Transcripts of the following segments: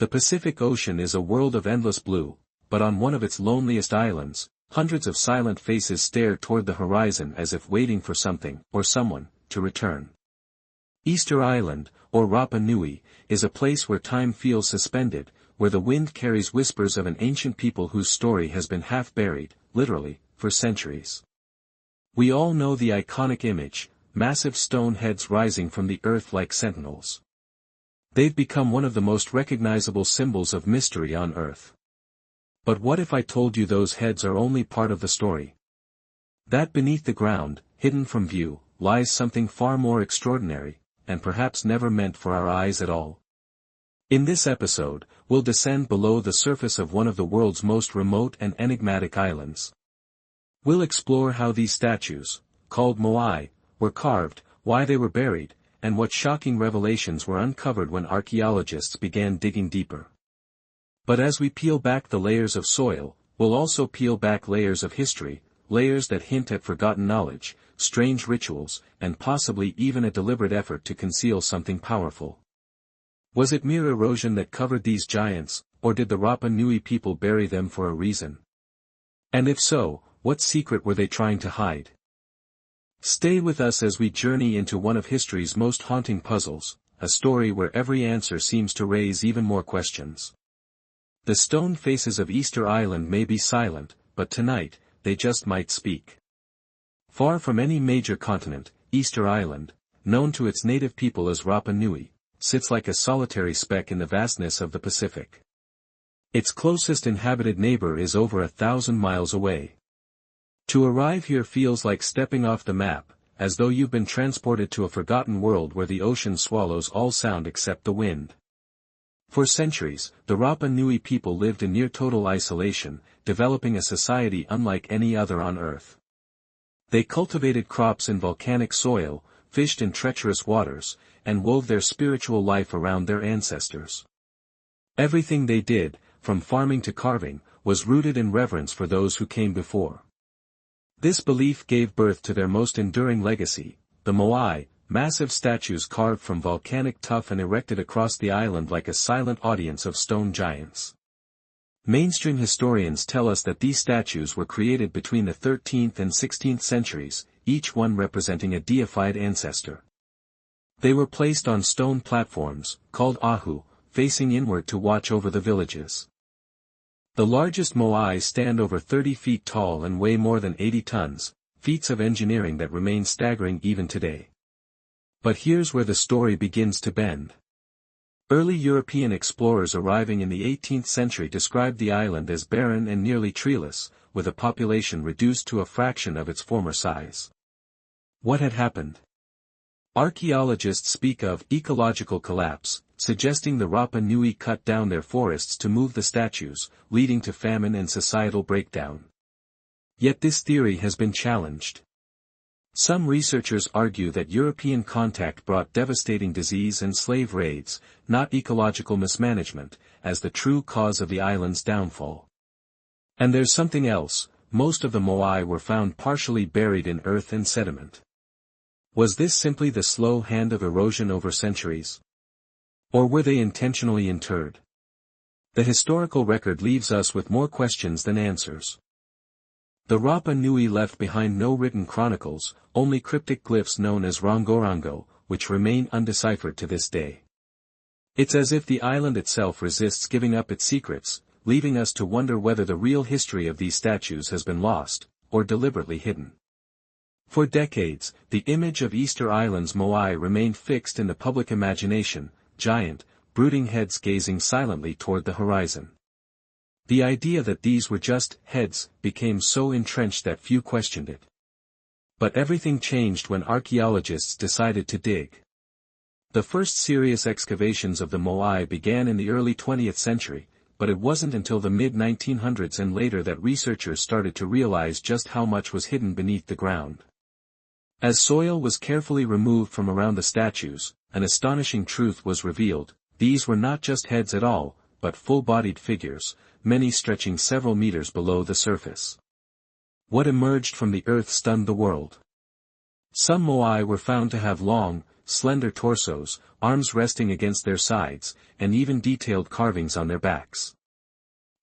The Pacific Ocean is a world of endless blue, but on one of its loneliest islands, hundreds of silent faces stare toward the horizon as if waiting for something, or someone, to return. Easter Island, or Rapa Nui, is a place where time feels suspended, where the wind carries whispers of an ancient people whose story has been half buried, literally, for centuries. We all know the iconic image, massive stone heads rising from the earth like sentinels. They've become one of the most recognizable symbols of mystery on Earth. But what if I told you those heads are only part of the story? That beneath the ground, hidden from view, lies something far more extraordinary, and perhaps never meant for our eyes at all. In this episode, we'll descend below the surface of one of the world's most remote and enigmatic islands. We'll explore how these statues, called Moai, were carved, why they were buried, and what shocking revelations were uncovered when archaeologists began digging deeper. But as we peel back the layers of soil, we'll also peel back layers of history, layers that hint at forgotten knowledge, strange rituals, and possibly even a deliberate effort to conceal something powerful. Was it mere erosion that covered these giants, or did the Rapa Nui people bury them for a reason? And if so, what secret were they trying to hide? Stay with us as we journey into one of history's most haunting puzzles, a story where every answer seems to raise even more questions. The stone faces of Easter Island may be silent, but tonight, they just might speak. Far from any major continent, Easter Island, known to its native people as Rapa Nui, sits like a solitary speck in the vastness of the Pacific. Its closest inhabited neighbor is over 1,000 miles away. To arrive here feels like stepping off the map, as though you've been transported to a forgotten world where the ocean swallows all sound except the wind. For centuries, the Rapa Nui people lived in near total isolation, developing a society unlike any other on Earth. They cultivated crops in volcanic soil, fished in treacherous waters, and wove their spiritual life around their ancestors. Everything they did, from farming to carving, was rooted in reverence for those who came before. This belief gave birth to their most enduring legacy, the Moai, massive statues carved from volcanic tuff and erected across the island like a silent audience of stone giants. Mainstream historians tell us that these statues were created between the 13th and 16th centuries, each one representing a deified ancestor. They were placed on stone platforms, called ahu, facing inward to watch over the villages. The largest Moai stand over 30 feet tall and weigh more than 80 tons, feats of engineering that remain staggering even today. But here's where the story begins to bend. Early European explorers arriving in the 18th century described the island as barren and nearly treeless, with a population reduced to a fraction of its former size. What had happened? Archaeologists speak of ecological collapse, suggesting the Rapa Nui cut down their forests to move the statues, leading to famine and societal breakdown. Yet this theory has been challenged. Some researchers argue that European contact brought devastating disease and slave raids, not ecological mismanagement, as the true cause of the island's downfall. And there's something else, most of the Moai were found partially buried in earth and sediment. Was this simply the slow hand of erosion over centuries? Or were they intentionally interred? The historical record leaves us with more questions than answers. The Rapa Nui left behind no written chronicles, only cryptic glyphs known as rongorongo, which remain undeciphered to this day. It's as if the island itself resists giving up its secrets, leaving us to wonder whether the real history of these statues has been lost, or deliberately hidden. For decades, the image of Easter Island's Moai remained fixed in the public imagination, giant, brooding heads gazing silently toward the horizon. The idea that these were just heads became so entrenched that few questioned it. But everything changed when archaeologists decided to dig. The first serious excavations of the Moai began in the early 20th century, but it wasn't until the mid-1900s and later that researchers started to realize just how much was hidden beneath the ground. As soil was carefully removed from around the statues, an astonishing truth was revealed: these were not just heads at all, but full-bodied figures, many stretching several meters below the surface. What emerged from the earth stunned the world. Some Moai were found to have long, slender torsos, arms resting against their sides, and even detailed carvings on their backs.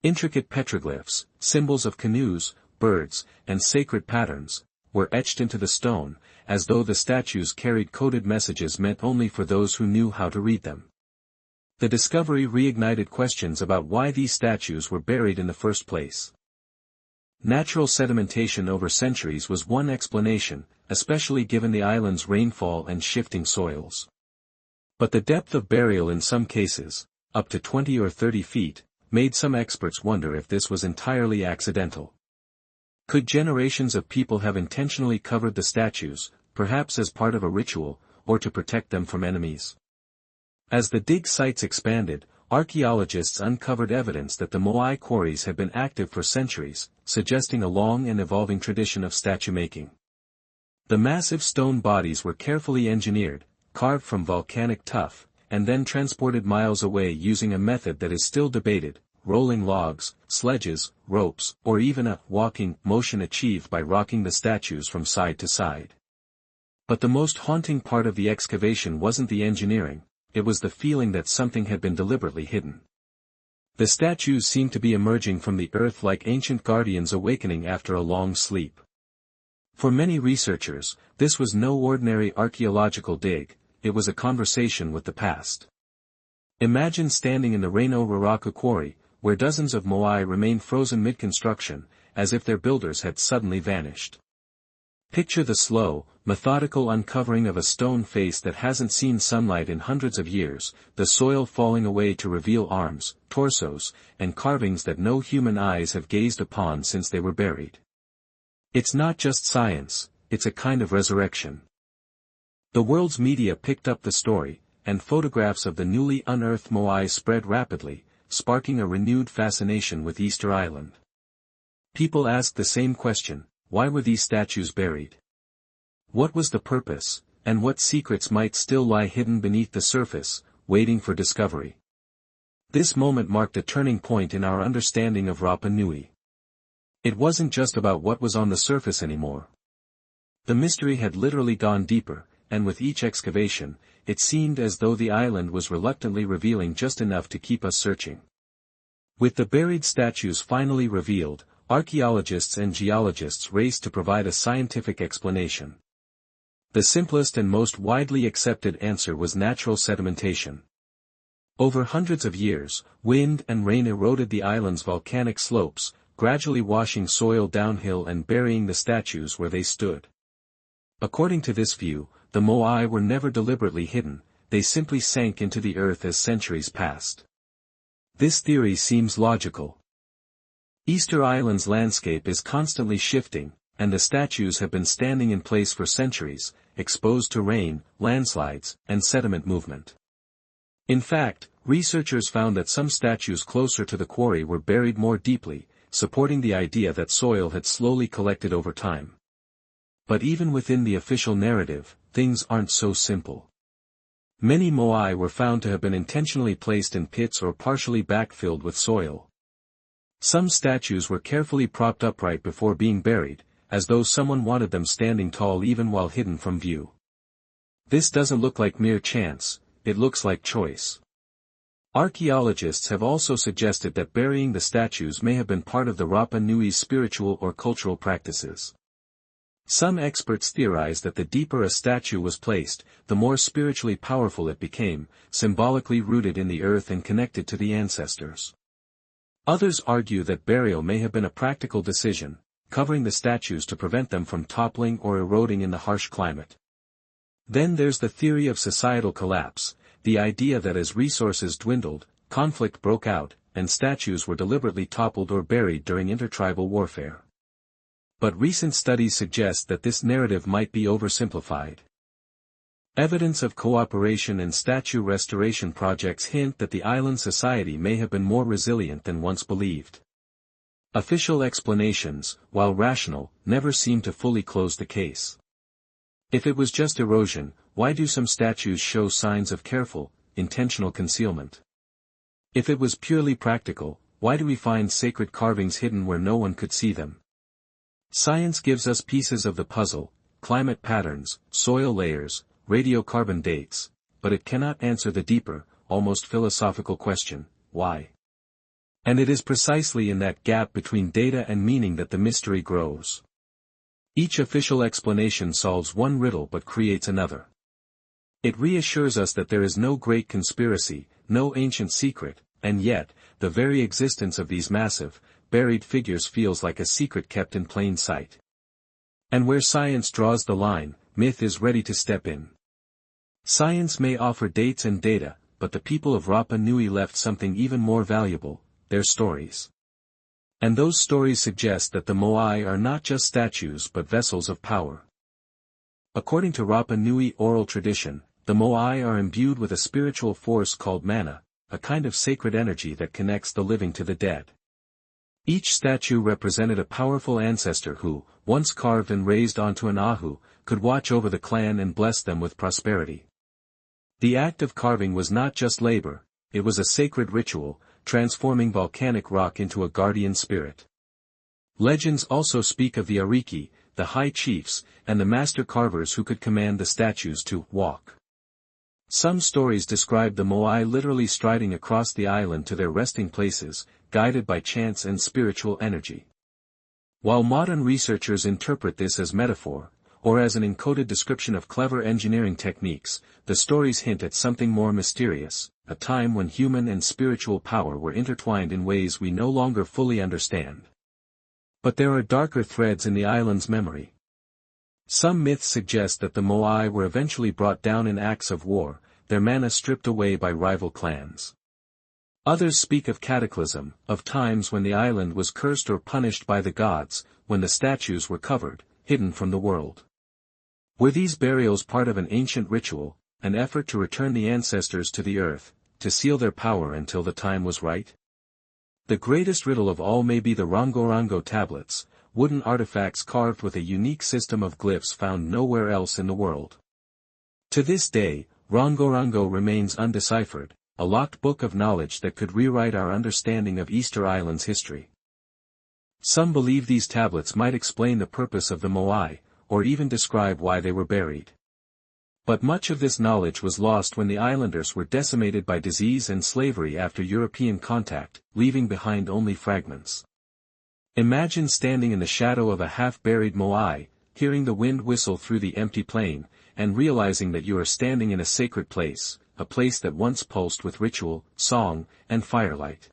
Intricate petroglyphs, symbols of canoes, birds, and sacred patterns, were etched into the stone, as though the statues carried coded messages meant only for those who knew how to read them. The discovery reignited questions about why these statues were buried in the first place. Natural sedimentation over centuries was one explanation, especially given the island's rainfall and shifting soils. But the depth of burial in some cases, up to 20 or 30 feet, made some experts wonder if this was entirely accidental. Could generations of people have intentionally covered the statues, perhaps as part of a ritual, or to protect them from enemies? As the dig sites expanded, archaeologists uncovered evidence that the Moai quarries had been active for centuries, suggesting a long and evolving tradition of statue making. The massive stone bodies were carefully engineered, carved from volcanic tuff, and then transported miles away using a method that is still debated: rolling logs, sledges, ropes, or even a walking motion achieved by rocking the statues from side to side. But the most haunting part of the excavation wasn't the engineering, it was the feeling that something had been deliberately hidden. The statues seemed to be emerging from the earth like ancient guardians awakening after a long sleep. For many researchers, this was no ordinary archaeological dig, it was a conversation with the past. Imagine standing in the Reno Raraku quarry, where dozens of Moai remain frozen mid-construction, as if their builders had suddenly vanished. Picture the slow, methodical uncovering of a stone face that hasn't seen sunlight in hundreds of years, the soil falling away to reveal arms, torsos, and carvings that no human eyes have gazed upon since they were buried. It's not just science, it's a kind of resurrection. The world's media picked up the story, and photographs of the newly unearthed Moai spread rapidly, sparking a renewed fascination with Easter Island. People asked the same question: why were these statues buried? What was the purpose, and what secrets might still lie hidden beneath the surface, waiting for discovery? This moment marked a turning point in our understanding of Rapa Nui. It wasn't just about what was on the surface anymore. The mystery had literally gone deeper, and with each excavation, it seemed as though the island was reluctantly revealing just enough to keep us searching. With the buried statues finally revealed, archaeologists and geologists raced to provide a scientific explanation. The simplest and most widely accepted answer was natural sedimentation. Over hundreds of years, wind and rain eroded the island's volcanic slopes, gradually washing soil downhill and burying the statues where they stood. According to this view, the Moai were never deliberately hidden, they simply sank into the earth as centuries passed. This theory seems logical. Easter Island's landscape is constantly shifting, and the statues have been standing in place for centuries, exposed to rain, landslides, and sediment movement. In fact, researchers found that some statues closer to the quarry were buried more deeply, supporting the idea that soil had slowly collected over time. But even within the official narrative, things aren't so simple. Many Moai were found to have been intentionally placed in pits or partially backfilled with soil. Some statues were carefully propped upright before being buried, as though someone wanted them standing tall even while hidden from view. This doesn't look like mere chance, it looks like choice. Archaeologists have also suggested that burying the statues may have been part of the Rapa Nui's spiritual or cultural practices. Some experts theorize that the deeper a statue was placed, the more spiritually powerful it became, symbolically rooted in the earth and connected to the ancestors. Others argue that burial may have been a practical decision, covering the statues to prevent them from toppling or eroding in the harsh climate. Then there's the theory of societal collapse, the idea that as resources dwindled, conflict broke out, and statues were deliberately toppled or buried during intertribal warfare. But recent studies suggest that this narrative might be oversimplified. Evidence of cooperation and statue restoration projects hint that the island society may have been more resilient than once believed. Official explanations, while rational, never seem to fully close the case. If it was just erosion, why do some statues show signs of careful, intentional concealment? If it was purely practical, why do we find sacred carvings hidden where no one could see them? Science gives us pieces of the puzzle: climate patterns, soil layers, radiocarbon dates, but it cannot answer the deeper, almost philosophical question, why? And it is precisely in that gap between data and meaning that the mystery grows. Each official explanation solves one riddle but creates another. It reassures us that there is no great conspiracy, no ancient secret, and yet, the very existence of these massive, buried figures feels like a secret kept in plain sight. And where science draws the line, myth is ready to step in. Science may offer dates and data, but the people of Rapa Nui left something even more valuable, their stories. And those stories suggest that the Moai are not just statues but vessels of power. According to Rapa Nui oral tradition, the Moai are imbued with a spiritual force called mana, a kind of sacred energy that connects the living to the dead. Each statue represented a powerful ancestor who, once carved and raised onto an ahu, could watch over the clan and bless them with prosperity. The act of carving was not just labor, it was a sacred ritual, transforming volcanic rock into a guardian spirit. Legends also speak of the ariki, the high chiefs, and the master carvers who could command the statues to walk. Some stories describe the Moai literally striding across the island to their resting places, guided by chants and spiritual energy. While modern researchers interpret this as metaphor, or as an encoded description of clever engineering techniques, the stories hint at something more mysterious, a time when human and spiritual power were intertwined in ways we no longer fully understand. But there are darker threads in the island's memory. Some myths suggest that the Moai were eventually brought down in acts of war, their mana stripped away by rival clans. Others speak of cataclysm, of times when the island was cursed or punished by the gods, when the statues were covered, hidden from the world. Were these burials part of an ancient ritual, an effort to return the ancestors to the earth, to seal their power until the time was right? The greatest riddle of all may be the Rongorongo tablets, wooden artifacts carved with a unique system of glyphs found nowhere else in the world. To this day, Rongorongo remains undeciphered, a locked book of knowledge that could rewrite our understanding of Easter Island's history. Some believe these tablets might explain the purpose of the Moai, or even describe why they were buried. But much of this knowledge was lost when the islanders were decimated by disease and slavery after European contact, leaving behind only fragments. Imagine standing in the shadow of a half-buried Moai, hearing the wind whistle through the empty plain, and realizing that you are standing in a sacred place, a place that once pulsed with ritual, song, and firelight.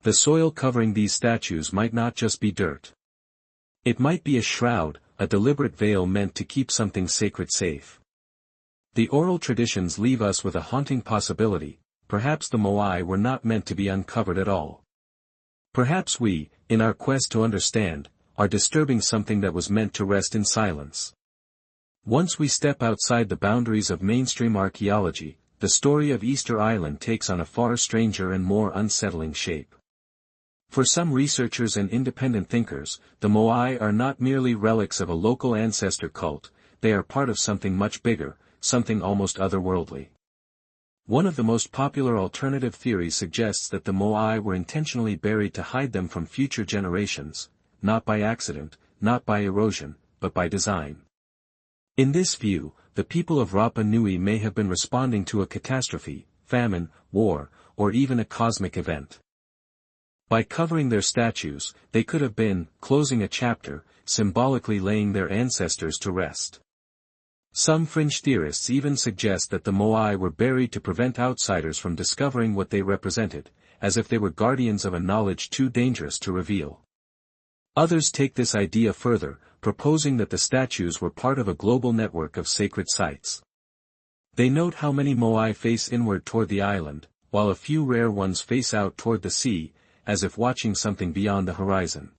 The soil covering these statues might not just be dirt. It might be a shroud, a deliberate veil meant to keep something sacred safe. The oral traditions leave us with a haunting possibility, perhaps the Moai were not meant to be uncovered at all. Perhaps we, in our quest to understand, are disturbing something that was meant to rest in silence. Once we step outside the boundaries of mainstream archaeology, the story of Easter Island takes on a far stranger and more unsettling shape. For some researchers and independent thinkers, the Moai are not merely relics of a local ancestor cult, they are part of something much bigger, something almost otherworldly. One of the most popular alternative theories suggests that the Moai were intentionally buried to hide them from future generations, not by accident, not by erosion, but by design. In this view, the people of Rapa Nui may have been responding to a catastrophe, famine, war, or even a cosmic event. By covering their statues, they could have been closing a chapter, symbolically laying their ancestors to rest. Some fringe theorists even suggest that the Moai were buried to prevent outsiders from discovering what they represented, as if they were guardians of a knowledge too dangerous to reveal. Others take this idea further, proposing that the statues were part of a global network of sacred sites. They note how many Moai face inward toward the island, while a few rare ones face out toward the sea, as if watching something beyond the horizon.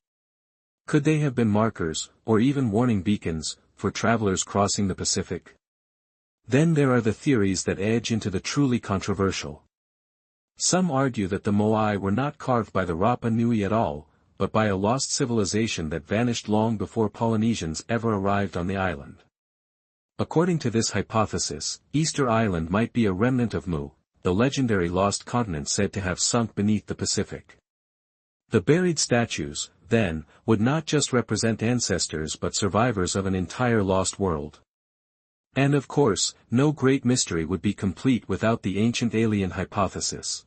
Could they have been markers, or even warning beacons, for travelers crossing the Pacific? Then there are the theories that edge into the truly controversial. Some argue that the Moai were not carved by the Rapa Nui at all, but by a lost civilization that vanished long before Polynesians ever arrived on the island. According to this hypothesis, Easter Island might be a remnant of Mu, the legendary lost continent said to have sunk beneath the Pacific. The buried statues, then, would not just represent ancestors but survivors of an entire lost world. And of course, no great mystery would be complete without the ancient alien hypothesis.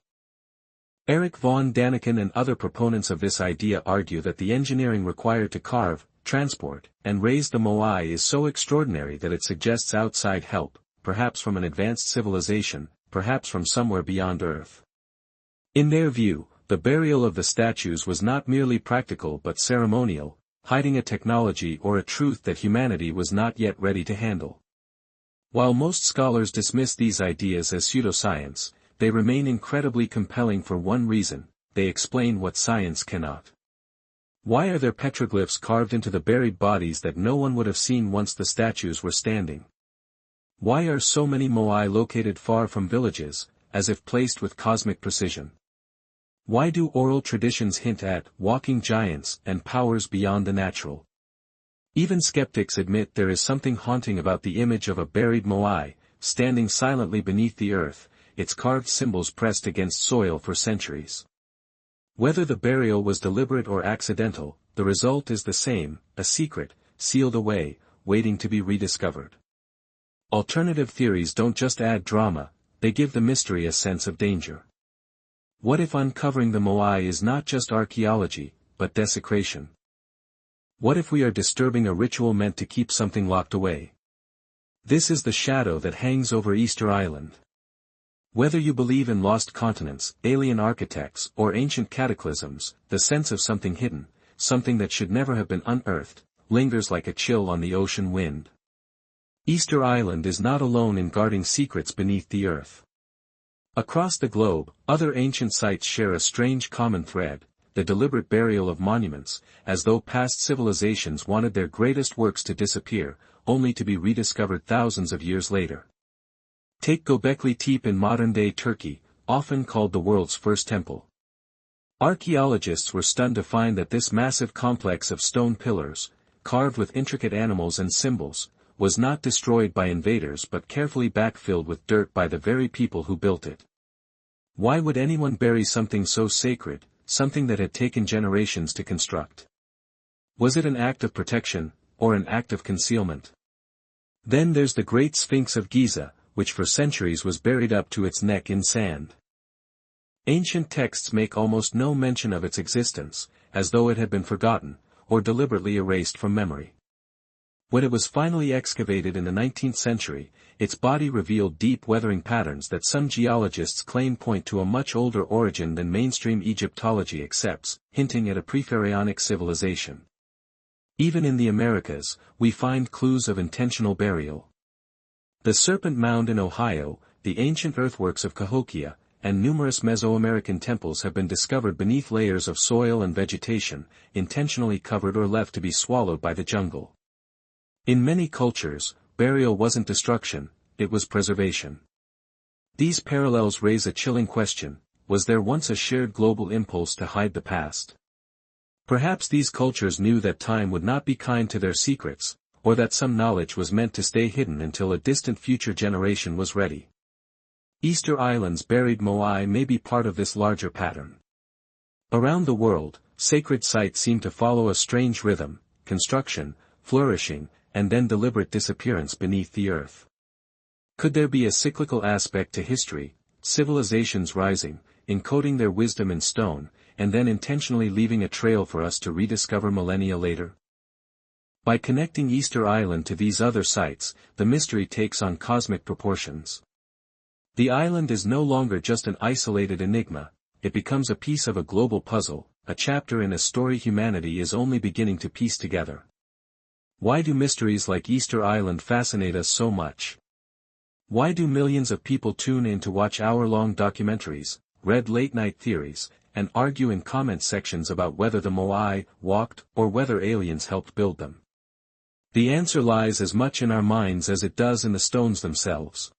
Eric von Daniken and other proponents of this idea argue that the engineering required to carve, transport, and raise the Moai is so extraordinary that it suggests outside help, perhaps from an advanced civilization, perhaps from somewhere beyond Earth. In their view, the burial of the statues was not merely practical but ceremonial, hiding a technology or a truth that humanity was not yet ready to handle. While most scholars dismiss these ideas as pseudoscience, they remain incredibly compelling for one reason: they explain what science cannot. Why are there petroglyphs carved into the buried bodies that no one would have seen once the statues were standing? Why are so many Moai located far from villages, as if placed with cosmic precision? Why do oral traditions hint at walking giants and powers beyond the natural? Even skeptics admit there is something haunting about the image of a buried Moai, standing silently beneath the earth, its carved symbols pressed against soil for centuries. Whether the burial was deliberate or accidental, the result is the same: a secret, sealed away, waiting to be rediscovered. Alternative theories don't just add drama, they give the mystery a sense of danger. What if uncovering the Moai is not just archaeology, but desecration? What if we are disturbing a ritual meant to keep something locked away? This is the shadow that hangs over Easter Island. Whether you believe in lost continents, alien architects, or ancient cataclysms, the sense of something hidden, something that should never have been unearthed, lingers like a chill on the ocean wind. Easter Island is not alone in guarding secrets beneath the earth. Across the globe, other ancient sites share a strange common thread: the deliberate burial of monuments, as though past civilizations wanted their greatest works to disappear, only to be rediscovered thousands of years later. Take Göbekli Tepe in modern-day Turkey, often called the world's first temple. Archaeologists were stunned to find that this massive complex of stone pillars, carved with intricate animals and symbols, was not destroyed by invaders but carefully backfilled with dirt by the very people who built it. Why would anyone bury something so sacred, something that had taken generations to construct? Was it an act of protection, or an act of concealment? Then there's the Great Sphinx of Giza, which for centuries was buried up to its neck in sand. Ancient texts make almost no mention of its existence, as though it had been forgotten, or deliberately erased from memory. When it was finally excavated in the 19th century, its body revealed deep weathering patterns that some geologists claim point to a much older origin than mainstream Egyptology accepts, hinting at a pre-pharaonic civilization. Even in the Americas, we find clues of intentional burial. The Serpent Mound in Ohio, the ancient earthworks of Cahokia, and numerous Mesoamerican temples have been discovered beneath layers of soil and vegetation, intentionally covered or left to be swallowed by the jungle. In many cultures, burial wasn't destruction, it was preservation. These parallels raise a chilling question: was there once a shared global impulse to hide the past? Perhaps these cultures knew that time would not be kind to their secrets, or that some knowledge was meant to stay hidden until a distant future generation was ready. Easter Island's buried Moai may be part of this larger pattern. Around the world, sacred sites seem to follow a strange rhythm: construction, flourishing, and then deliberate disappearance beneath the earth. Could there be a cyclical aspect to history, civilizations rising, encoding their wisdom in stone, and then intentionally leaving a trail for us to rediscover millennia later? By connecting Easter Island to these other sites, the mystery takes on cosmic proportions. The island is no longer just an isolated enigma, it becomes a piece of a global puzzle, a chapter in a story humanity is only beginning to piece together. Why do mysteries like Easter Island fascinate us so much? Why do millions of people tune in to watch hour-long documentaries, read late-night theories, and argue in comment sections about whether the Moai walked or whether aliens helped build them? The answer lies as much in our minds as it does in the stones themselves.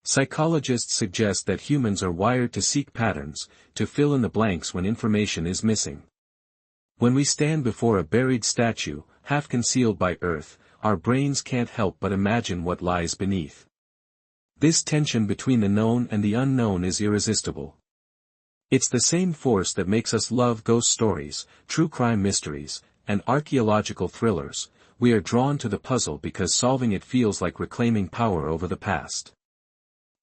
Psychologists suggest that humans are wired to seek patterns, to fill in the blanks when information is missing. When we stand before a buried statue, half concealed by earth, our brains can't help but imagine what lies beneath. This tension between the known and the unknown is irresistible. It's the same force that makes us love ghost stories, true crime mysteries, and archaeological thrillers, we are drawn to the puzzle because solving it feels like reclaiming power over the past.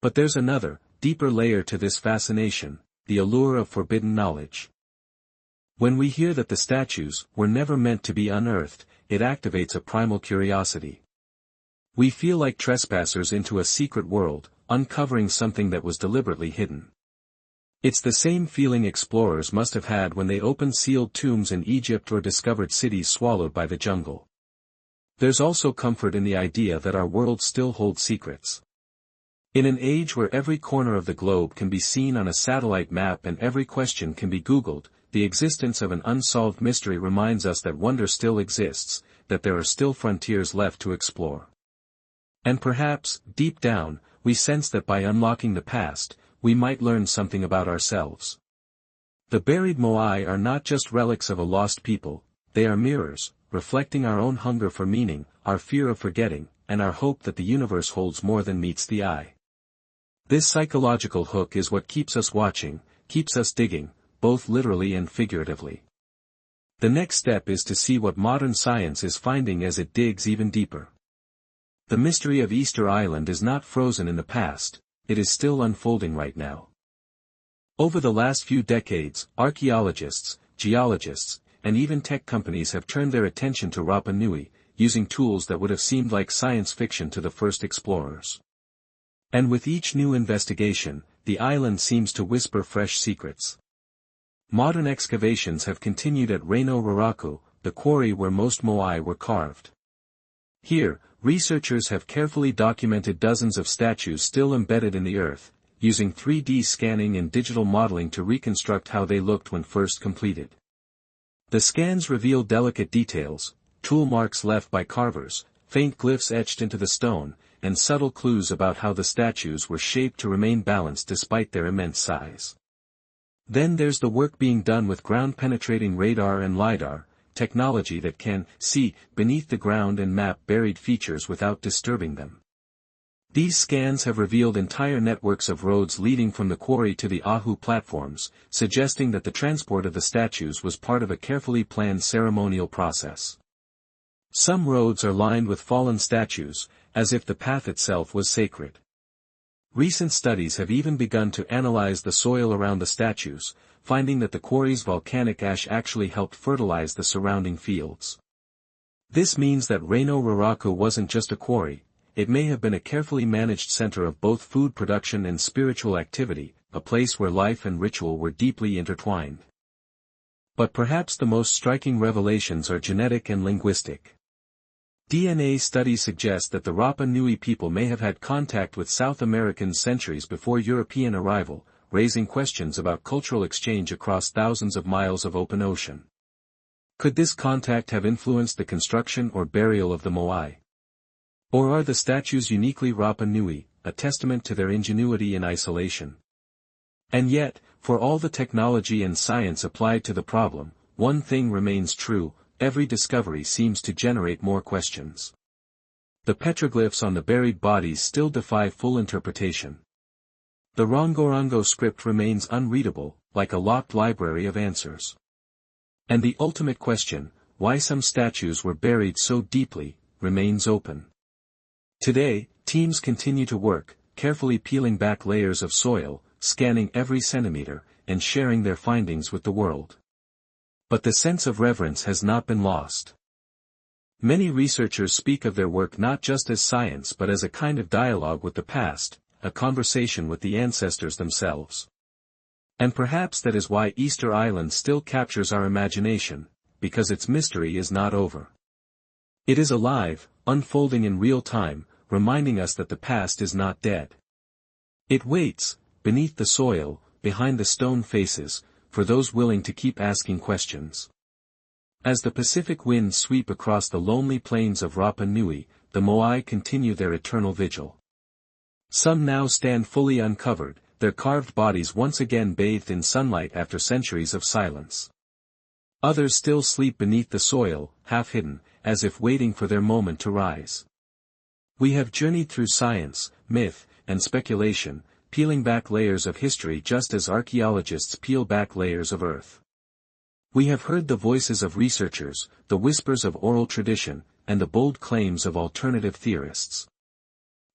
But there's another, deeper layer to this fascination, the allure of forbidden knowledge. When we hear that the statues were never meant to be unearthed, it activates a primal curiosity. We feel like trespassers into a secret world, uncovering something that was deliberately hidden. It's the same feeling explorers must have had when they opened sealed tombs in Egypt or discovered cities swallowed by the jungle. There's also comfort in the idea that our world still holds secrets. In an age where every corner of the globe can be seen on a satellite map and every question can be Googled, the existence of an unsolved mystery reminds us that wonder still exists, that there are still frontiers left to explore. And perhaps, deep down, we sense that by unlocking the past, we might learn something about ourselves. The buried Moai are not just relics of a lost people, they are mirrors, reflecting our own hunger for meaning, our fear of forgetting, and our hope that the universe holds more than meets the eye. This psychological hook is what keeps us watching, keeps us digging, both literally and figuratively. The next step is to see what modern science is finding as it digs even deeper. The mystery of Easter Island is not frozen in the past, it is still unfolding right now. Over the last few decades, archaeologists, geologists, and even tech companies have turned their attention to Rapa Nui, using tools that would have seemed like science fiction to the first explorers. And with each new investigation, the island seems to whisper fresh secrets. Modern excavations have continued at Reno Raraku, the quarry where most Moai were carved. Here, researchers have carefully documented dozens of statues still embedded in the earth, using 3D scanning and digital modeling to reconstruct how they looked when first completed. The scans reveal delicate details, tool marks left by carvers, faint glyphs etched into the stone, and subtle clues about how the statues were shaped to remain balanced despite their immense size. Then there's the work being done with ground-penetrating radar and LiDAR, technology that can see beneath the ground and map buried features without disturbing them. These scans have revealed entire networks of roads leading from the quarry to the Ahu platforms, suggesting that the transport of the statues was part of a carefully planned ceremonial process. Some roads are lined with fallen statues, as if the path itself was sacred. Recent studies have even begun to analyze the soil around the statues, finding that the quarry's volcanic ash actually helped fertilize the surrounding fields. This means that Reno Raraku wasn't just a quarry, it may have been a carefully managed center of both food production and spiritual activity, a place where life and ritual were deeply intertwined. But perhaps the most striking revelations are genetic and linguistic. DNA studies suggest that the Rapa Nui people may have had contact with South Americans centuries before European arrival, raising questions about cultural exchange across thousands of miles of open ocean. Could this contact have influenced the construction or burial of the Moai? Or are the statues uniquely Rapa Nui, a testament to their ingenuity in isolation? And yet, for all the technology and science applied to the problem, one thing remains true: every discovery seems to generate more questions. The petroglyphs on the buried bodies still defy full interpretation. The Rongorongo script remains unreadable, like a locked library of answers. And the ultimate question, why some statues were buried so deeply, remains open. Today, teams continue to work, carefully peeling back layers of soil, scanning every centimeter, and sharing their findings with the world. But the sense of reverence has not been lost. Many researchers speak of their work not just as science but as a kind of dialogue with the past, a conversation with the ancestors themselves. And perhaps that is why Easter Island still captures our imagination, because its mystery is not over. It is alive, unfolding in real time, reminding us that the past is not dead. It waits, beneath the soil, behind the stone faces, for those willing to keep asking questions. As the Pacific winds sweep across the lonely plains of Rapa Nui, the Moai continue their eternal vigil. Some now stand fully uncovered, their carved bodies once again bathed in sunlight after centuries of silence. Others still sleep beneath the soil, half hidden, as if waiting for their moment to rise. We have journeyed through science, myth, and speculation, peeling back layers of history just as archaeologists peel back layers of earth. We have heard the voices of researchers, the whispers of oral tradition, and the bold claims of alternative theorists.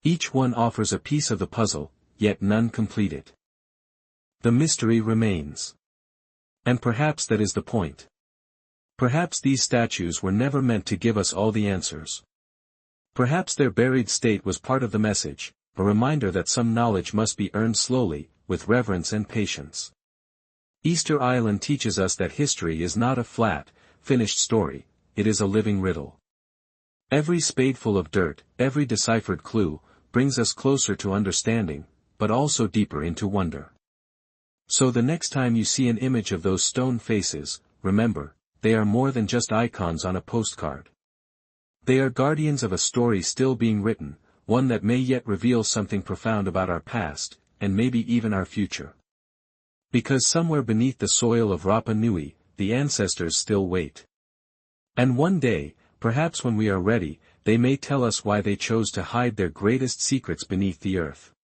Each one offers a piece of the puzzle, yet none complete it. The mystery remains. And perhaps that is the point. Perhaps these statues were never meant to give us all the answers. Perhaps their buried state was part of the message, a reminder that some knowledge must be earned slowly, with reverence and patience. Easter Island teaches us that history is not a flat, finished story, it is a living riddle. Every spadeful of dirt, every deciphered clue, brings us closer to understanding, but also deeper into wonder. So the next time you see an image of those stone faces, remember, they are more than just icons on a postcard. They are guardians of a story still being written, one that may yet reveal something profound about our past, and maybe even our future. Because somewhere beneath the soil of Rapa Nui, the ancestors still wait. And one day, perhaps when we are ready, they may tell us why they chose to hide their greatest secrets beneath the earth.